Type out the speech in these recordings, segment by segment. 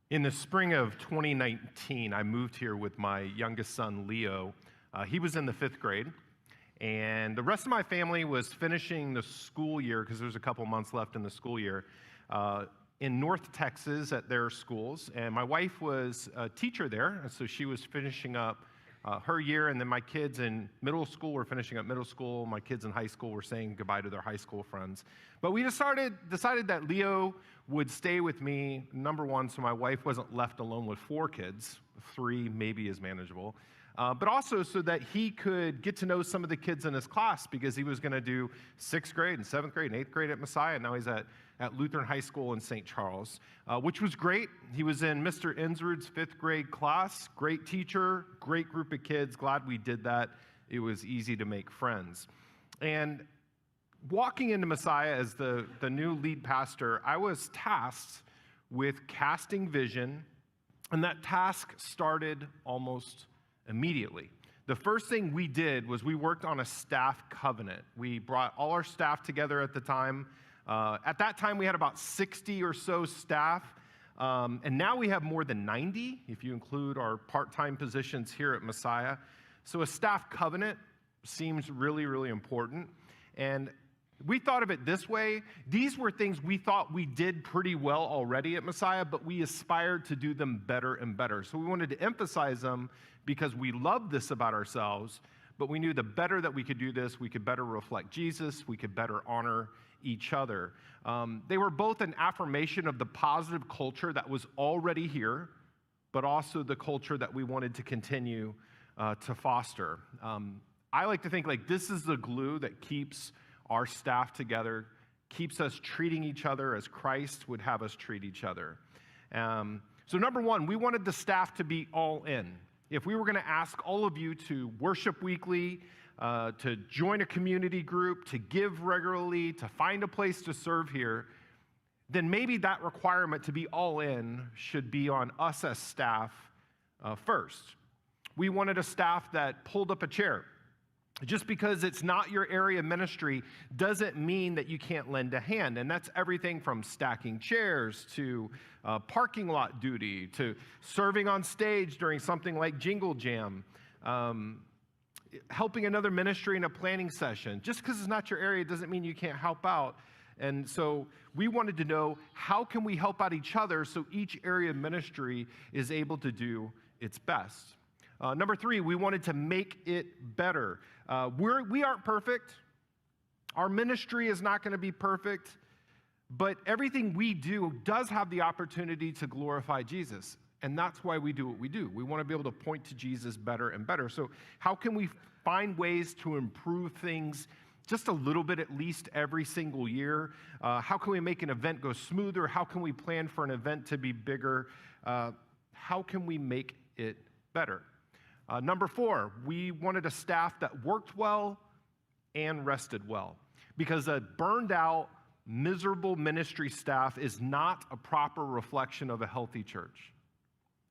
In the spring of 2019, I moved here with my youngest son, Leo. He was in the fifth grade, and the rest of my family was finishing the school year, because there's a couple months left in the school year, in North Texas at their schools. And my wife was a teacher there, and so she was finishing up her year, and then my kids in middle school were finishing up middle school. My kids in high school were saying goodbye to their high school friends. But we decided that Leo would stay with me, number one, so my wife wasn't left alone with 4 kids. 3 maybe is manageable. But also so that he could get to know some of the kids in his class, because he was going to do 6th grade and 7th grade and 8th grade at Messiah, and now he's at Lutheran High School in St. Charles, which was great. He was in Mr. Insrud's 5th grade class. Great teacher, great group of kids. Glad we did that. It was easy to make friends. And walking into Messiah as the new lead pastor, I was tasked with casting vision, and that task started almost immediately. The first thing we did was we worked on a staff covenant. We brought all our staff together at the time. At that time, we had about 60 or so staff, and now we have more than 90, if you include our part-time positions here at Messiah. So a staff covenant seems really, really important. And we thought of it this way. These were things we thought we did pretty well already at Messiah, but we aspired to do them better and better. So we wanted to emphasize them because we loved this about ourselves, but we knew the better that we could do this, we could better reflect Jesus, we could better honor each other. They were both an affirmation of the positive culture that was already here, but also the culture that we wanted to continue to foster. I like to think like this is the glue that keeps our staff together, keeps us treating each other as Christ would have us treat each other. So number one, we wanted the staff to be all in. If we were going to ask all of you to worship weekly, to join a community group, to give regularly, to find a place to serve here, then maybe that requirement to be all in should be on us as staff first. We wanted a staff that pulled up a chair. Just because it's not your area of ministry doesn't mean that you can't lend a hand. And that's everything from stacking chairs to parking lot duty to serving on stage during something like Jingle Jam, helping another ministry in a planning session. Just because it's not your area doesn't mean you can't help out. And so we wanted to know, how can we help out each other so each area of ministry is able to do its best? Number 3, we wanted to make it better. We aren't perfect. Our ministry is not going to be perfect, but everything we do does have the opportunity to glorify Jesus, and that's why we do what we do. We want to be able to point to Jesus better and better. So how can we find ways to improve things just a little bit, at least every single year? How can we make an event go smoother? How can we plan for an event to be bigger? How can we make it better? Number 4, we wanted a staff that worked well and rested well, because a burned out, miserable ministry staff is not a proper reflection of a healthy church.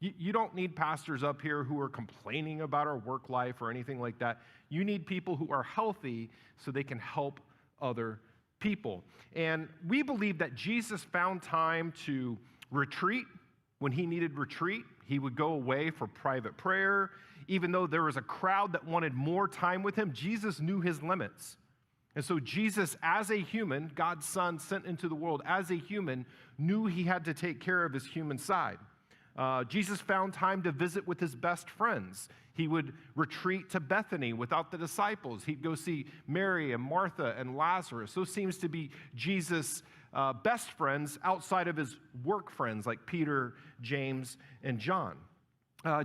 You don't need pastors up here who are complaining about our work life or anything like that. You need people who are healthy so they can help other people. And we believe that Jesus found time to retreat when he needed retreat. He would go away for private prayer. Even though there was a crowd that wanted more time with him, Jesus knew his limits. And so Jesus, as a human, God's Son sent into the world as a human, knew he had to take care of his human side. Jesus found time to visit with his best friends. He would retreat to Bethany without the disciples. He'd go see Mary and Martha and Lazarus. Those seems to be Jesus' best friends outside of his work friends like Peter, James, and John.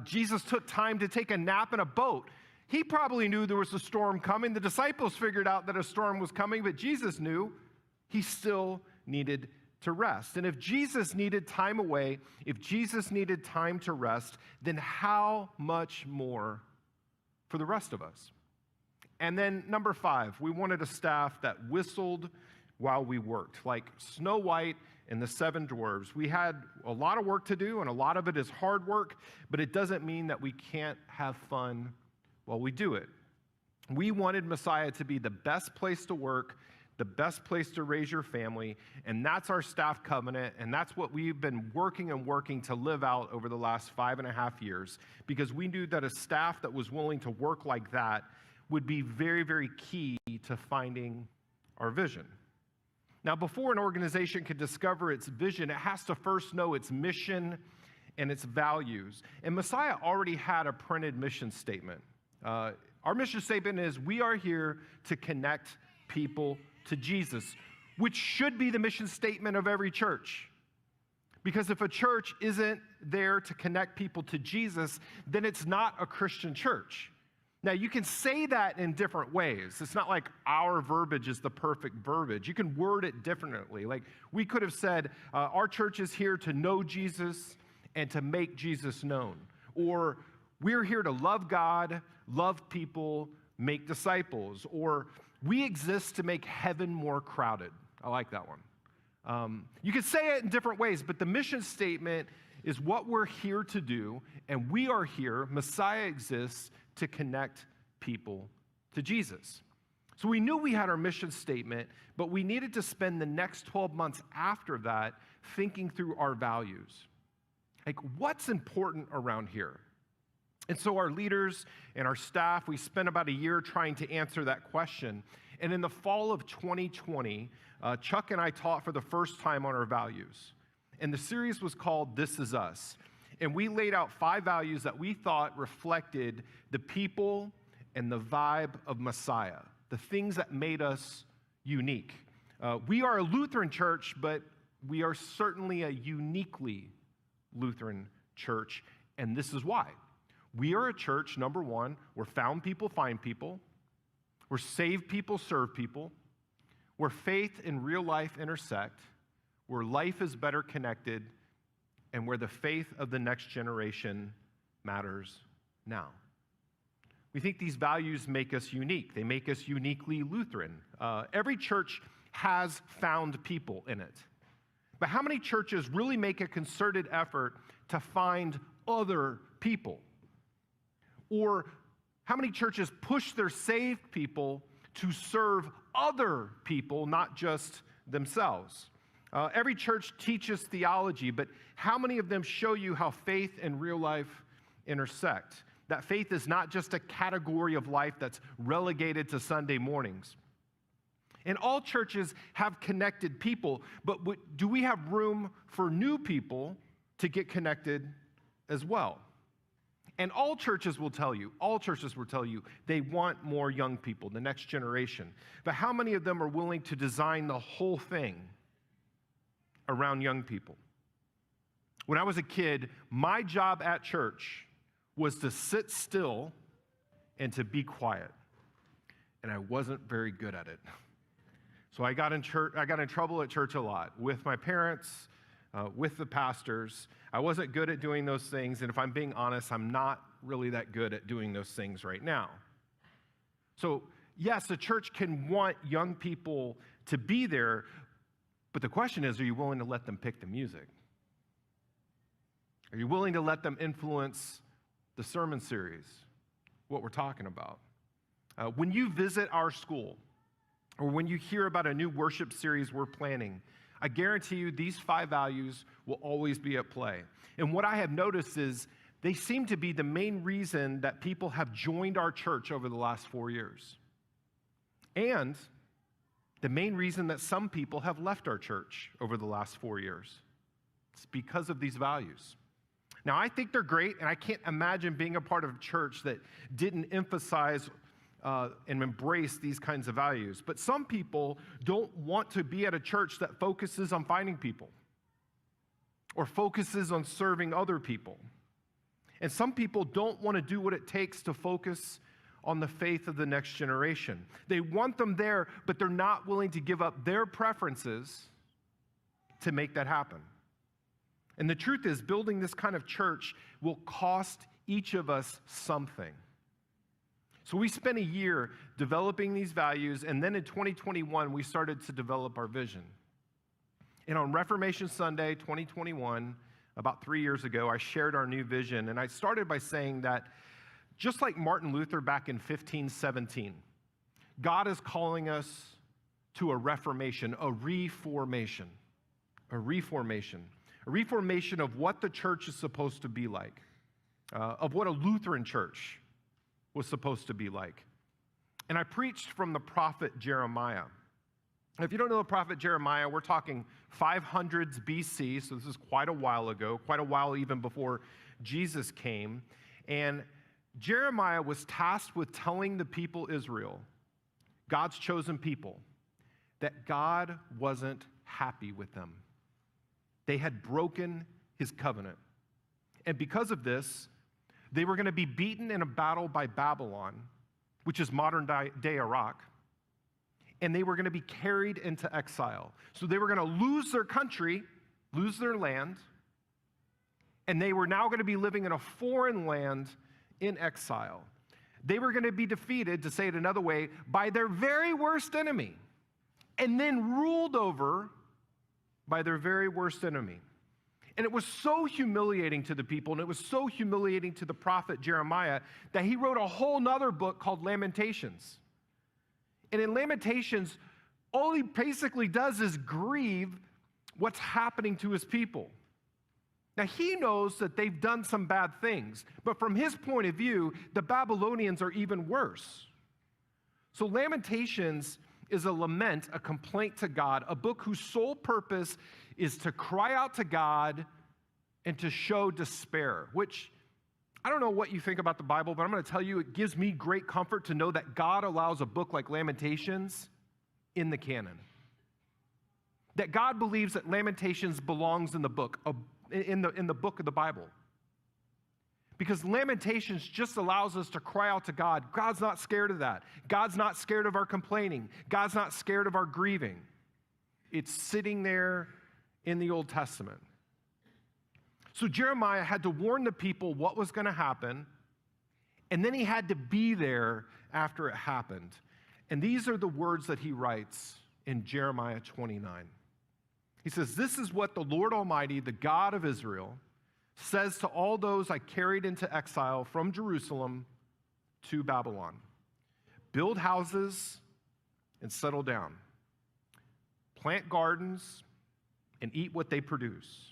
Jesus took time to take a nap in a boat. He probably knew there was a storm coming. The disciples figured out that a storm was coming, but Jesus knew he still needed to rest. And if Jesus needed time away, if Jesus needed time to rest, then how much more for the rest of us? And then number 5, we wanted a staff that whistled while we worked, like Snow White and the 7 Dwarves. We had a lot of work to do, and a lot of it is hard work, but it doesn't mean that we can't have fun while we do it. We wanted Messiah to be the best place to work, the best place to raise your family, and that's our staff covenant, and that's what we've been working to live out over the last 5.5 years, because we knew that a staff that was willing to work like that would be very, very key to finding our vision. Now, before an organization can discover its vision, it has to first know its mission and its values. And Messiah already had a printed mission statement. Our mission statement is, we are here to connect people to Jesus, which should be the mission statement of every church. Because if a church isn't there to connect people to Jesus, then it's not a Christian church. Now, you can say that in different ways. It's not like our verbiage is the perfect verbiage. You can word it differently. Like, we could have said, our church is here to know Jesus and to make Jesus known. Or, we're here to love God, love people, make disciples. Or, we exist to make heaven more crowded. I like that one. You can say it in different ways, but the mission statement is what we're here to do, and we are here, Messiah exists, to connect people to Jesus. So we knew we had our mission statement, but we needed to spend the next 12 months after that thinking through our values. Like, what's important around here? And so our leaders and our staff, we spent about a year trying to answer that question. And in the fall of 2020, Chuck and I taught for the first time on our values. And the series was called This Is Us. And we laid out 5 values that we thought reflected the people and the vibe of Messiah, the things that made us unique. We are a Lutheran church, but we are certainly a uniquely Lutheran church, and this is why. We are a church, number one, where found people find people, where saved people serve people, where faith and real life intersect, where life is better connected, and where the faith of the next generation matters now. We think these values make us unique. They make us uniquely Lutheran. Every church has found people in it. But how many churches really make a concerted effort to find other people? Or how many churches push their saved people to serve other people, not just themselves? Every church teaches theology, but how many of them show you how faith and real life intersect? That faith is not just a category of life that's relegated to Sunday mornings. And all churches have connected people, but do we have room for new people to get connected as well? And all churches will tell you, they want more young people, the next generation. But how many of them are willing to design the whole thing around young people? When I was a kid, my job at church was to sit still and to be quiet. And I wasn't very good at it. So I got in trouble at church a lot with my parents, with the pastors. I wasn't good at doing those things, and if I'm being honest, I'm not really that good at doing those things right now. So yes, a church can want young people to be there, but the question is, are you willing to let them pick the music? Are you willing to let them influence the sermon series, what we're talking about? When you visit our school, or when you hear about a new worship series we're planning, I guarantee you these 5 values will always be at play. And what I have noticed is they seem to be the main reason that people have joined our church over the last 4 years. And the main reason that some people have left our church over the last 4 years. It's because of these values. Now, I think they're great, and I can't imagine being a part of a church that didn't emphasize and embrace these kinds of values. But some people don't want to be at a church that focuses on finding people or focuses on serving other people. And some people don't want to do what it takes to focus on the faith of the next generation. They want them there, but they're not willing to give up their preferences to make that happen. And the truth is, building this kind of church will cost each of us something. So we spent a year developing these values, and then in 2021, we started to develop our vision. And on Reformation Sunday 2021, about 3 years ago, I shared our new vision, and I started by saying that just like Martin Luther back in 1517, God is calling us to a reformation, a reformation, a reformation, a reformation of what the church is supposed to be like, of what a Lutheran church was supposed to be like. And I preached from the prophet Jeremiah. If you don't know the prophet Jeremiah, we're talking 500s BC, so this is quite a while ago, quite a while even before Jesus came. And Jeremiah was tasked with telling the people Israel, God's chosen people, that God wasn't happy with them. They had broken his covenant. And because of this, they were going to be beaten in a battle by Babylon, which is modern-day Iraq, and they were going to be carried into exile. So they were going to lose their country, lose their land, and they were now going to be living in a foreign land in exile. They were going to be defeated, to say it another way, by their very worst enemy, and then ruled over by their very worst enemy. And it was so humiliating to the people, and it was so humiliating to the prophet Jeremiah, that he wrote a whole nother book called Lamentations. And in Lamentations, all he basically does is grieve what's happening to his people. Now, he knows that they've done some bad things, but from his point of view, the Babylonians are even worse. So Lamentations is a lament, a complaint to God, a book whose sole purpose is to cry out to God and to show despair, which I don't know what you think about the Bible, but I'm going to tell you it gives me great comfort to know that God allows a book like Lamentations in the canon. That God believes that Lamentations belongs in the book, in the book of the Bible. Because Lamentations just allows us to cry out to God. God's not scared of that. God's not scared of our complaining. God's not scared of our grieving. It's sitting there in the Old Testament. So Jeremiah had to warn the people what was going to happen, and then he had to be there after it happened. And these are the words that he writes in Jeremiah 29. He says, "This is what the Lord Almighty, the God of Israel, says to all those I carried into exile from Jerusalem to Babylon. Build houses and settle down. Plant gardens and eat what they produce.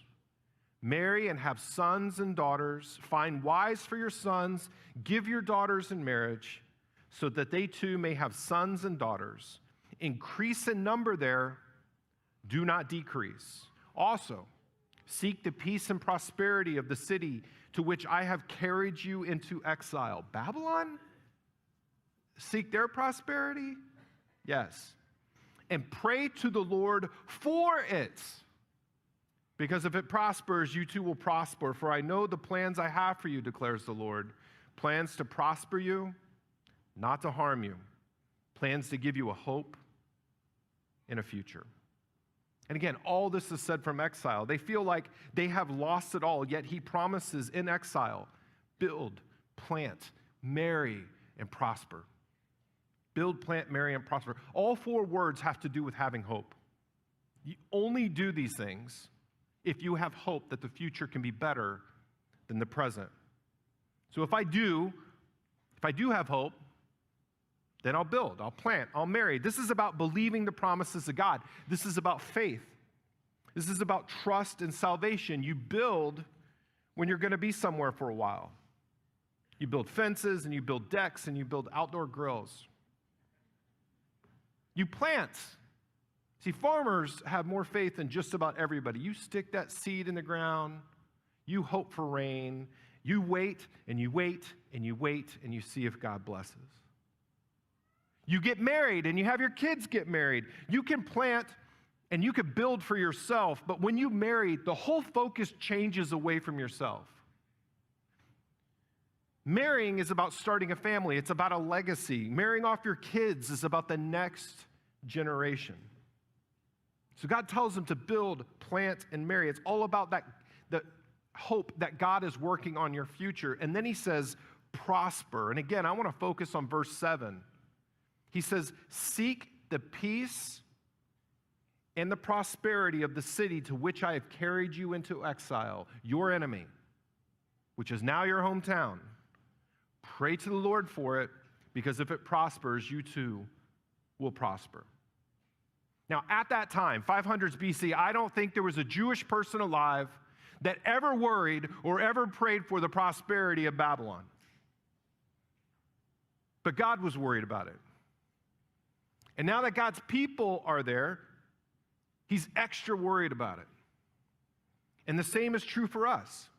Marry and have sons and daughters. Find wives for your sons. Give your daughters in marriage, so that they too may have sons and daughters. Increase in number there, do not decrease. Also, seek the peace and prosperity of the city to which I have carried you into exile." Babylon? Seek their prosperity? Yes. "And pray to the Lord for it. Because if it prospers, you too will prosper. For I know the plans I have for you, declares the Lord. Plans to prosper you, not to harm you. Plans to give you a hope and a future." And again, all this is said from exile. They feel like they have lost it all, yet he promises in exile, build, plant, marry, and prosper. Build, plant, marry, and prosper. All four words have to do with having hope. You only do these things if you have hope that the future can be better than the present. So if I do have hope, then I'll build, I'll plant, I'll marry. This is about believing the promises of God. This is about faith. This is about trust and salvation. You build when you're going to be somewhere for a while. You build fences, and you build decks, and you build outdoor grills. You plant. See, farmers have more faith than just about everybody. You stick that seed in the ground, you hope for rain, you wait, and you wait, and you wait, and you see if God blesses. You get married, and you have your kids get married. You can plant, and you can build for yourself, but when you marry, the whole focus changes away from yourself. Marrying is about starting a family. It's about a legacy. Marrying off your kids is about the next generation. So God tells them to build, plant, and marry. It's all about that, the hope that God is working on your future. And then he says, prosper. And again, I want to focus on verse 7. He says, seek the peace and the prosperity of the city to which I have carried you into exile, your enemy, which is now your hometown. Pray to the Lord for it, because if it prospers, you too will prosper. Now, at that time, 500s BC, I don't think there was a Jewish person alive that ever worried or ever prayed for the prosperity of Babylon. But God was worried about it. And now that God's people are there, he's extra worried about it. And the same is true for us.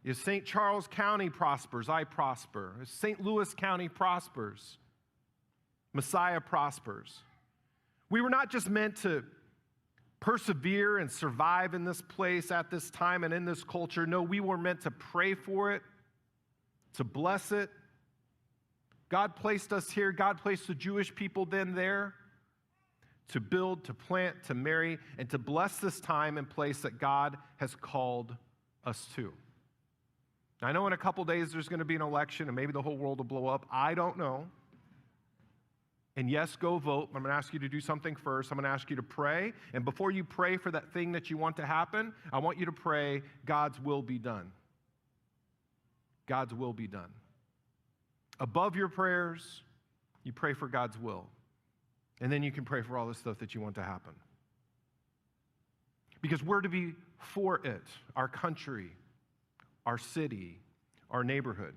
If St. Charles County prospers, I prosper. If St. Louis County prospers, Messiah prospers. We were not just meant to persevere and survive in this place at this time and in this culture. No, we were meant to pray for it, to bless it. God placed us here. God placed the Jewish people then there to build, to plant, to marry, and to bless this time and place that God has called us to. I know in a couple days there's going to be an election and maybe the whole world will blow up. I don't know. And yes, go vote. I'm going to ask you to do something first. I'm going to ask you to pray. And before you pray for that thing that you want to happen, I want you to pray, God's will be done. God's will be done. Above your prayers, you pray for God's will. And then you can pray for all the stuff that you want to happen. Because we're to be for it, our country, our city, our neighborhood.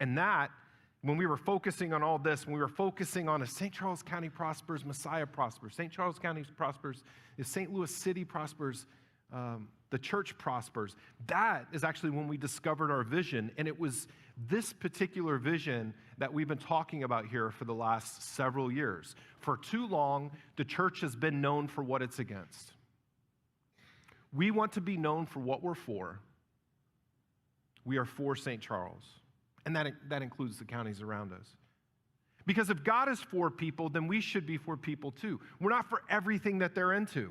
And that, when we were focusing on all this, when we were focusing on if St. Charles County prospers, Messiah prospers. St. Charles County prospers, if St. Louis City prospers, the church prospers. That is actually when we discovered our vision, and it was this particular vision that we've been talking about here for the last several years. For too long, the church has been known for what it's against. We want to be known for what we're for. We are for St. Charles, and that includes the counties around us. Because if God is for people, then we should be for people too. We're not for everything that they're into.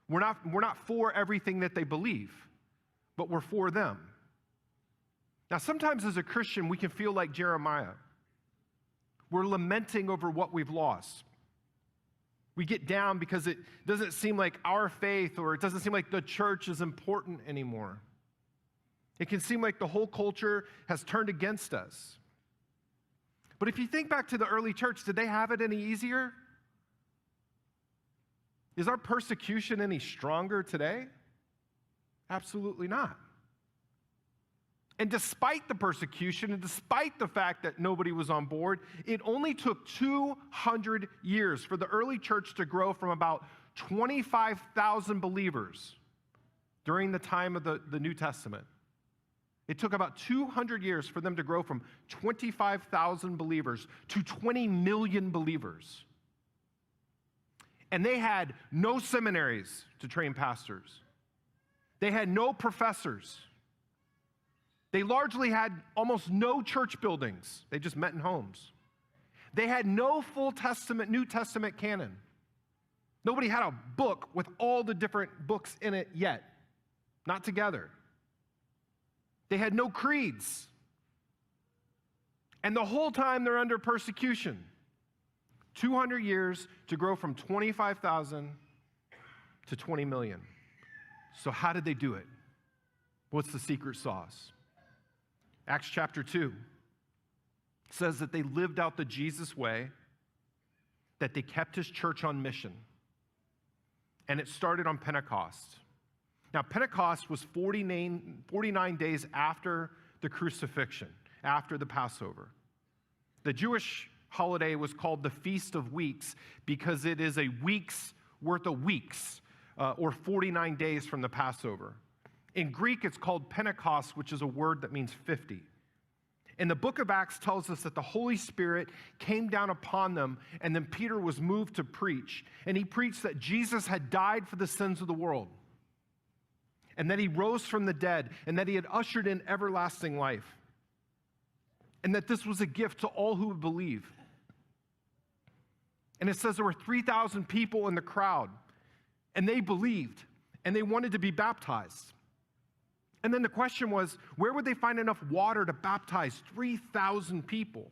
We're not for everything that they believe, but we're for them. Now, sometimes as a Christian, we can feel like Jeremiah. We're lamenting over what we've lost. We get down because it doesn't seem like our faith, or it doesn't seem like the church is important anymore. It can seem like the whole culture has turned against us. But if you think back to the early church, did they have it any easier? Is our persecution any stronger today? Absolutely not. And despite the persecution, and despite the fact that nobody was on board, it only took 200 years for the early church to grow from about 25,000 believers during the time of the New Testament. It took about 200 years for them to grow from 25,000 believers to 20 million believers. And they had no seminaries to train pastors. They had no professors. They largely had almost no church buildings. They just met in homes. They had no full Testament, New Testament canon. Nobody had a book with all the different books in it yet. Not together. They had no creeds. And the whole time they're under persecution. 200 years to grow from 25,000 to 20 million. So how did they do it? What's the secret sauce? Acts chapter 2 says that they lived out the Jesus way, that they kept his church on mission. And it started on Pentecost. Now, Pentecost was 49 days after the crucifixion, after the Passover. The Jewish holiday was called the Feast of Weeks because it is a week's worth of weeks, or 49 days from the Passover. In Greek, it's called Pentecost, which is a word that means 50. And the book of Acts tells us that the Holy Spirit came down upon them, and then Peter was moved to preach. And he preached that Jesus had died for the sins of the world, and that he rose from the dead, and that he had ushered in everlasting life, and that this was a gift to all who would believe. And it says there were 3,000 people in the crowd, and they believed, and they wanted to be baptized. And then the question was, where would they find enough water to baptize 3,000 people?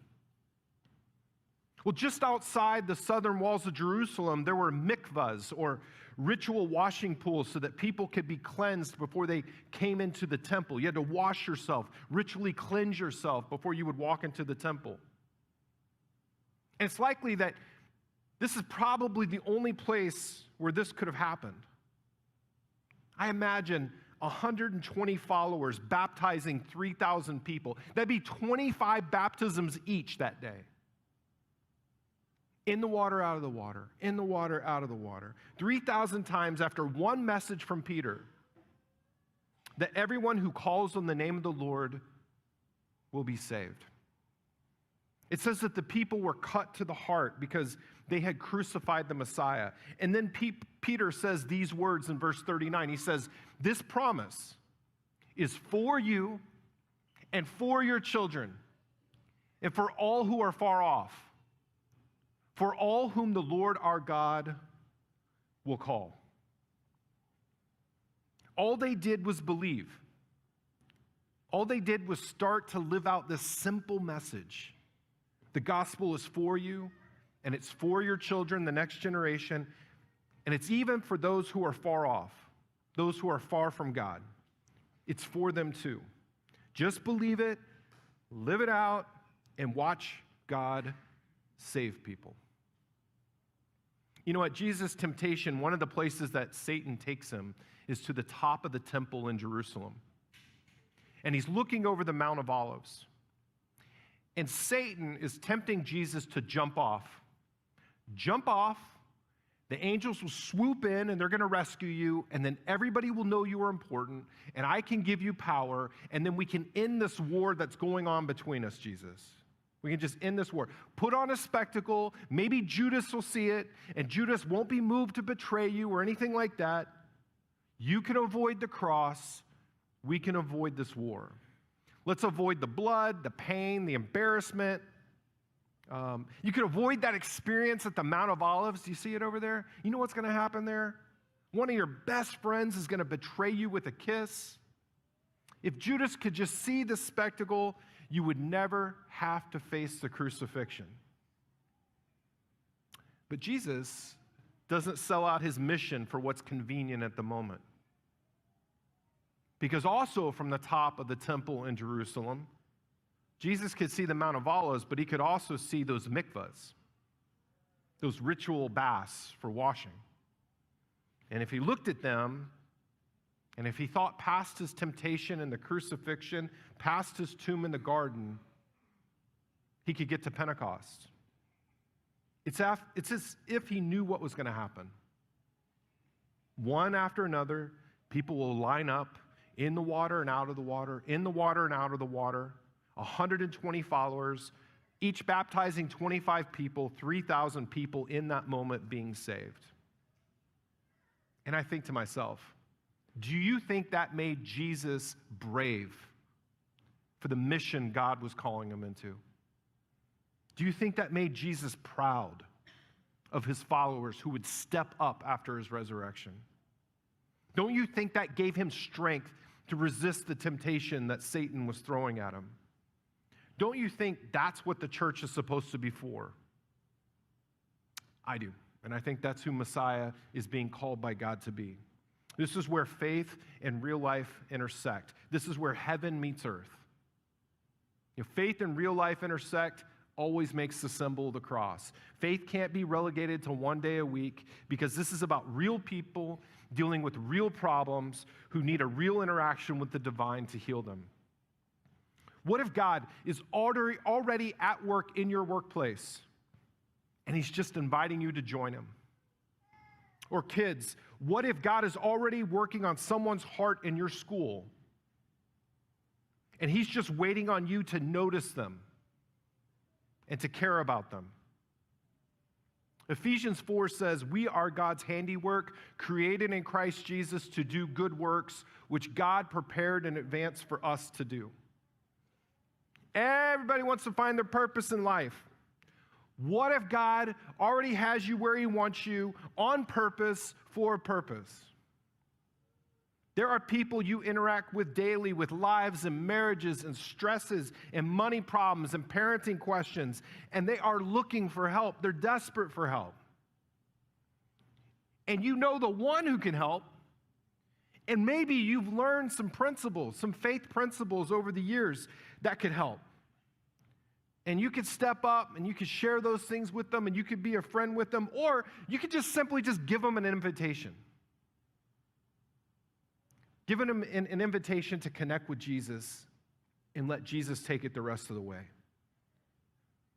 Well, just outside the southern walls of Jerusalem, there were mikvahs, or ritual washing pools, so that people could be cleansed before they came into the temple. You had to wash yourself, ritually cleanse yourself before you would walk into the temple. And it's likely that This is probably the only place where this could have happened. I imagine 120 followers baptizing 3,000 people. That'd be 25 baptisms each that day. In the water, out of the water, in the water, out of the water. 3,000 times after one message from Peter that everyone who calls on the name of the Lord will be saved. It says that the people were cut to the heart because they had crucified the Messiah. And then Peter says these words in verse 39. He says, this promise is for you and for your children and for all who are far off, for all whom the Lord our God will call. All they did was believe. All they did was start to live out this simple message. The gospel is for you, and it's for your children, the next generation, and it's even for those who are far off, those who are far from God. It's for them too. Just believe it, live it out, and watch God save people. You know, at Jesus' temptation, one of the places that Satan takes him is to the top of the temple in Jerusalem. And he's looking over the Mount of Olives. And Satan is tempting Jesus to jump off. Jump off. The angels will swoop in and they're going to rescue you. And then everybody will know you are important. And I can give you power. And then we can end this war that's going on between us, Jesus. We can just end this war. Put on a spectacle. Maybe Judas will see it. And Judas won't be moved to betray you or anything like that. You can avoid the cross. We can avoid this war. Let's avoid the blood, the pain, the embarrassment. You can avoid that experience at the Mount of Olives. Do you see it over there? You know what's going to happen there? One of your best friends is going to betray you with a kiss. If Judas could just see this spectacle, you would never have to face the crucifixion. But Jesus doesn't sell out his mission for what's convenient at the moment. Because also from the top of the temple in Jerusalem, Jesus could see the Mount of Olives, but he could also see those mikvahs, those ritual baths for washing. And if he looked at them, and if he thought past his temptation and the crucifixion, past his tomb in the garden, he could get to Pentecost. It's as if he knew what was going to happen. One after another, people will line up in the water and out of the water, in the water and out of the water, 120 followers, each baptizing 25 people, 3,000 people in that moment being saved. And I think to myself, do you think that made Jesus brave for the mission God was calling him into? Do you think that made Jesus proud of his followers who would step up after his resurrection? Don't you think that gave him strength to resist the temptation that Satan was throwing at him? Don't you think that's what the church is supposed to be for? I do. And I think that's who Messiah is being called by God to be. This is where faith and real life intersect. This is where heaven meets earth. You know, faith and real life intersect always makes the symbol of the cross. Faith can't be relegated to one day a week because this is about real people dealing with real problems who need a real interaction with the divine to heal them. What if God is already at work in your workplace and he's just inviting you to join him? Or kids, what if God is already working on someone's heart in your school and he's just waiting on you to notice them and to care about them? Ephesians 4 says, we are God's handiwork, created in Christ Jesus to do good works, which God prepared in advance for us to do. Everybody wants to find their purpose in life. What if God already has you where he wants you on purpose for a purpose? There are people you interact with daily with lives and marriages and stresses and money problems and parenting questions, and they are looking for help. They're desperate for help. And you know the one who can help, and maybe you've learned some principles, some faith principles over the years that could help. And you could step up and you could share those things with them and you could be a friend with them, or you could just simply just give them an invitation. Give them an invitation to connect with Jesus and let Jesus take it the rest of the way.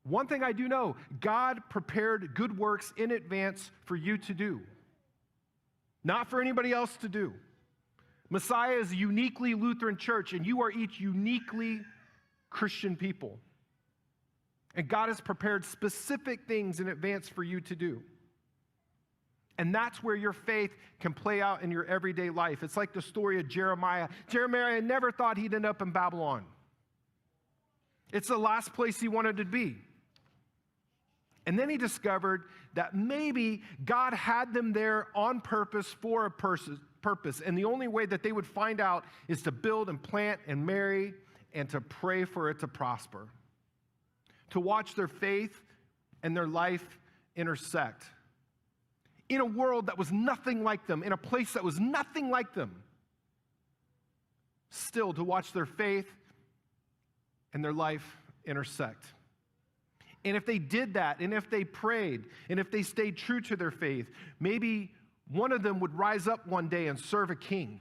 One thing I do know, God prepared good works in advance for you to do, not for anybody else to do. Messiah is a uniquely Lutheran church, and you are each uniquely Christian people. And God has prepared specific things in advance for you to do. And that's where your faith can play out in your everyday life. It's like the story of Jeremiah. Jeremiah never thought he'd end up in Babylon. It's the last place he wanted to be. And then he discovered that maybe God had them there on purpose for a purpose. And the only way that they would find out is to build and plant and marry and to pray for it to prosper. To watch their faith and their life intersect. In a world that was nothing like them, in a place that was nothing like them. Still to watch their faith and their life intersect. And if they did that, and if they prayed, and if they stayed true to their faith, maybe one of them would rise up one day and serve a king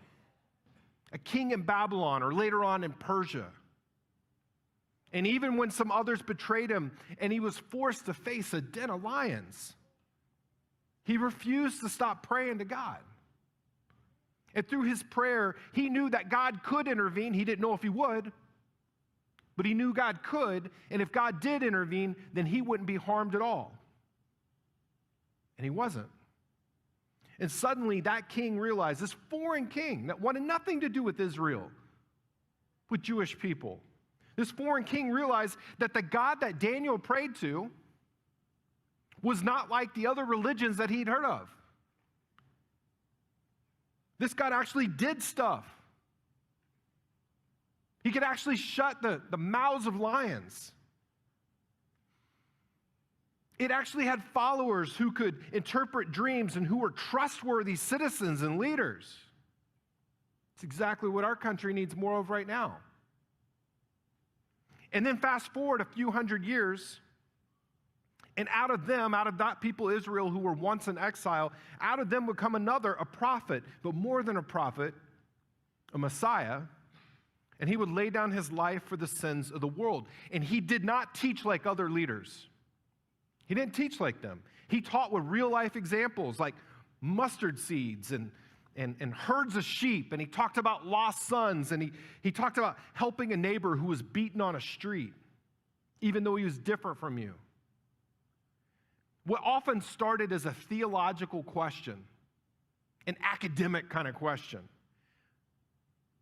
in Babylon, or later on in Persia. And even when some others betrayed him and he was forced to face a den of lions, he refused to stop praying to God. And through his prayer, he knew that God could intervene. He didn't know if he would, but he knew God could. And if God did intervene, then he wouldn't be harmed at all. And he wasn't. And suddenly that king realized, this foreign king that wanted nothing to do with Israel, with Jewish people, this foreign king realized that the God that Daniel prayed to was not like the other religions that he'd heard of. This God actually did stuff. He could actually shut the mouths of lions. It actually had followers who could interpret dreams and who were trustworthy citizens and leaders. It's exactly what our country needs more of right now. And then fast forward a few hundred years, and out of that people Israel who were once in exile, out of them would come another, a prophet, but more than a prophet, a Messiah, and he would lay down his life for the sins of the world. And he did not teach like other leaders. He didn't teach like them. He taught with real-life examples like mustard seeds and herds of sheep, and he talked about lost sons, and he talked about helping a neighbor who was beaten on a street, even though he was different from you. What often started as a theological question, an academic kind of question,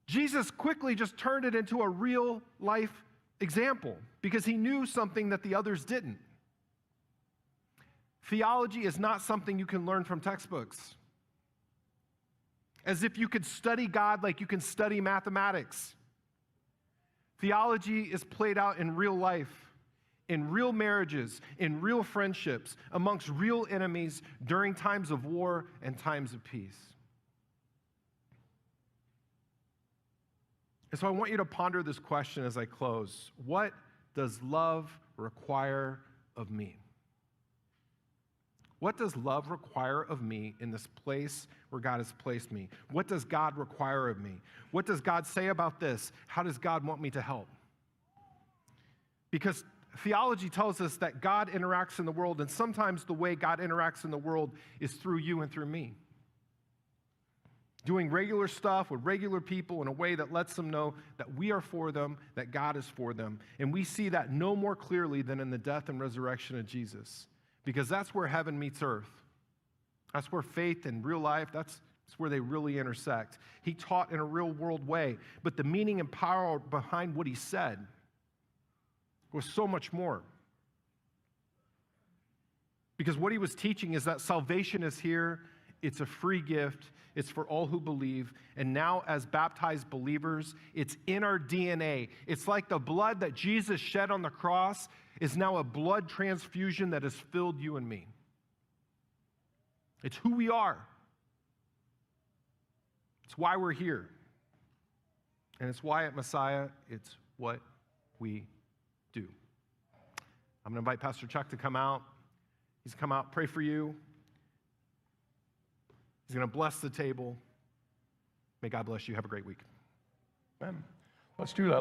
Jesus quickly just turned it into a real-life example because he knew something that the others didn't. Theology is not something you can learn from textbooks. As if you could study God like you can study mathematics. Theology is played out in real life, in real marriages, in real friendships, amongst real enemies during times of war and times of peace. And so I want you to ponder this question as I close. What does love require of me? What does love require of me in this place where God has placed me? What does God require of me? What does God say about this? How does God want me to help? Because theology tells us that God interacts in the world, and sometimes the way God interacts in the world is through you and through me. Doing regular stuff with regular people in a way that lets them know that we are for them, that God is for them. And we see that no more clearly than in the death and resurrection of Jesus. Because that's where heaven meets earth. That's where faith and real life, that's where they really intersect. He taught in a real world way, but the meaning and power behind what he said was so much more. Because what he was teaching is that salvation is here, it's a free gift, it's for all who believe, and now as baptized believers, it's in our DNA. It's like the blood that Jesus shed on the cross is now a blood transfusion that has filled you and me. It's who we are. It's why we're here. And it's why at Messiah, it's what we do. I'm going to invite Pastor Chuck to come out. He's come out, pray for you. He's going to bless the table. May God bless you. Have a great week. Amen. Let's do that.